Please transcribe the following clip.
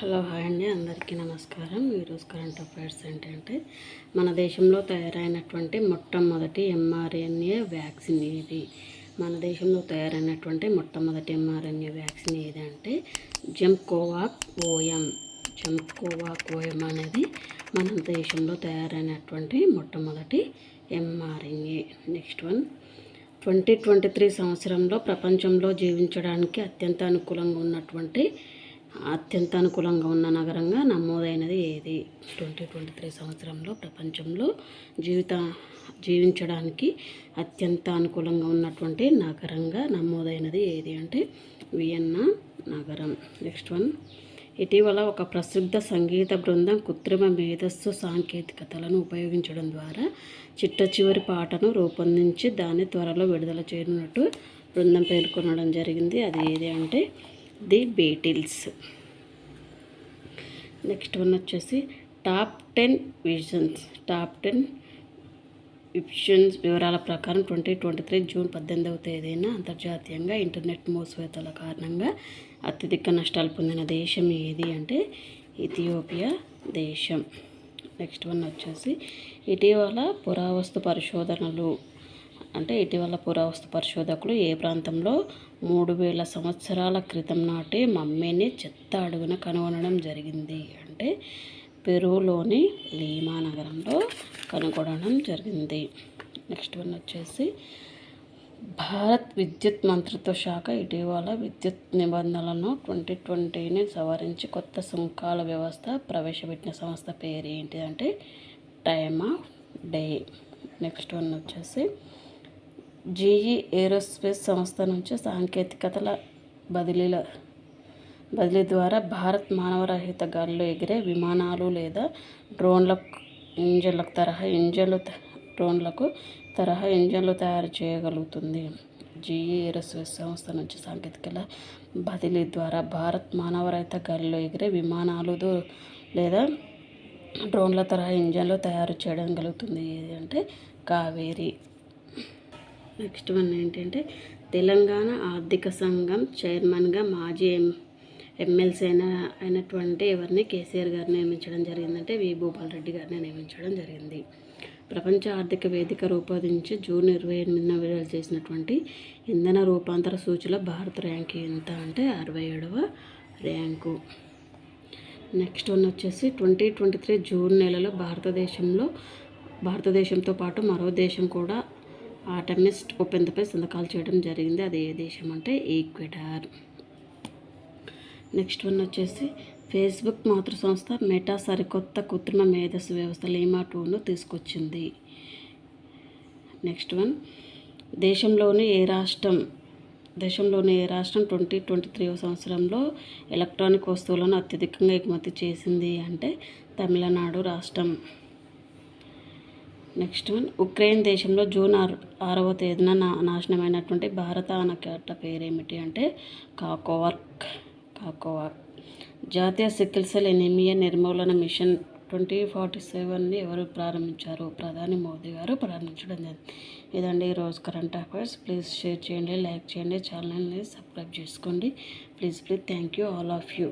Hello hi అండి, అందరికీ నమస్కారం. ఈరోజు కరెంట్ అఫైర్స్ ఏంటంటే మన దేశంలో తయారైనటువంటి మొట్టమొదటి ఎంఆర్ఎన్ఏ వ్యాక్సిన్ ఏది? మన దేశంలో తయారైనటువంటి మొట్టమొదటి ఎంఆర్ఎన్ఏ వ్యాక్సిన్ ఏది అంటే జెమ్కోవాక్ ఓఎం అనేది మన దేశంలో తయారైనటువంటి మొట్టమొదటి ఎంఆర్ఎన్ఏ. నెక్స్ట్ వన్, 2023 సంవత్సరంలో ప్రపంచంలో జీవించడానికి అత్యంత అనుకూలంగా ఉన్న నగరంగా నమోదైనది ఏది? 2023 సంవత్సరంలో ప్రపంచంలో జీవించడానికి అత్యంత అనుకూలంగా ఉన్నటువంటి నగరంగా నమోదైనది ఏది అంటే వియన్నా నగరం. నెక్స్ట్ వన్, ఇటీవల ఒక ప్రసిద్ధ సంగీత బృందం కృత్రిమ మేధస్సు సాంకేతికతలను ఉపయోగించడం ద్వారా చిట్టచివరి పాటను రూపొందించి దాన్ని త్వరలో విడుదల చేయనున్నట్టు బృందం పేర్కొనడం జరిగింది. అది ఏది అంటే ది బీటిల్స్. నెక్స్ట్ వన్ వచ్చేసి టాప్ 10 విజన్స్ వివరాల ప్రకారం 2023 జూన్ 18వ తేదీన అంతర్జాతీయంగా ఇంటర్నెట్ మూసివేతల కారణంగా అత్యధిక నష్టాలు పొందిన దేశం ఏది అంటే ఇథియోపియా దేశం. నెక్స్ట్ వన్ వచ్చేసి ఇటీవల పురావస్తు పరిశోధకులు ఏ ప్రాంతంలో 3000 సంవత్సరాల క్రితం నాటి మమ్మీని చెత్త అడుగున కనుగొనడం జరిగింది అంటే పెరూలోని లీమా నగరంలో కనుగొనడం జరిగింది. నెక్స్ట్ వన్ వచ్చేసి భారత్ విద్యుత్ మంత్రిత్వ శాఖ ఇటీవల విద్యుత్ నిబంధనలను 2020ని సవరించి కొత్త సుంకాల వ్యవస్థ ప్రవేశపెట్టిన సంస్థ పేరు ఏంటి అంటే time of day. Next one వచ్చేసి జీఈ ఏరోస్పేస్ సంస్థ నుంచి సాంకేతికతల బదిలీ ద్వారా భారత్ మానవరహిత గాలిలో ఎగిరే విమానాలు లేదా డ్రోన్లకు తరహా ఇంజన్లు తయారు చేయగలుగుతుంది. జీఈ ఏరోస్పేస్ సంస్థ నుంచి సాంకేతికతల బదిలీ ద్వారా భారత్ మానవరహిత గాలిలో ఎగిరే విమానాలు లేదా డ్రోన్ల తరహా ఇంజన్లు తయారు చేయడం గలుగుతుంది ఏది అంటే కావేరి. నెక్స్ట్ వన్ ఏంటంటే తెలంగాణ ఆర్థిక సంఘం చైర్మన్గా మాజీ ఎమ్మెల్సీ అయినటువంటి ఎవరిని కేసీఆర్ గారిని నియమించడం జరిగిందంటే వి భూపాల్ రెడ్డి గారిని నియమించడం జరిగింది. ప్రపంచ ఆర్థిక వేదిక రూపొందించి జూన్ 28న విడుదల చేసినటువంటి ఇంధన రూపాంతర సూచిలో భారత్ ర్యాంక్ ఎంత అంటే 67వ ర్యాంకు. నెక్స్ట్ వన్ వచ్చేసి 2023 జూన్ నెలలో భారతదేశంతో పాటు మరో దేశం కూడా ఆర్టెమిస్ ఒప్పందంపై సంతకాలు చేయడం జరిగింది. అది ఏ దేశం అంటే ఈక్వెడార్. నెక్స్ట్ వన్ వచ్చేసి ఫేస్బుక్ మాతృ సంస్థ మెటా సరికొత్త కృత్రిమ మేధస్సు వ్యవస్థ లీమా 2ను తీసుకొచ్చింది. నెక్స్ట్ వన్, దేశంలోని ఏ రాష్ట్రం 2023 సంవత్సరంలో ఎలక్ట్రానిక్ వస్తువులను అత్యధికంగా ఎగుమతి చేసింది అంటే తమిళనాడు రాష్ట్రం. నెక్స్ట్ వన్, ఉక్రెయిన్ దేశంలో జూన్ 6వ తేదీన నాశనమైనటువంటి భారత ఆనకట్ట పేరేమిటి అంటే కాకోవాక్. జాతీయ సికిల్ సెల్ ఎనీమియా నిర్మూలన మిషన్ 2047ని ఎవరు ప్రారంభించారు? ప్రధాని మోదీ గారు ప్రారంభించడం జరిగింది. ఇదండి ఈరోజు కరెంట్ అఫైర్స్. ప్లీజ్ షేర్ చేయండి, లైక్ చేయండి, ఛానల్ని సబ్స్క్రైబ్ చేసుకోండి. Please thank you all of you.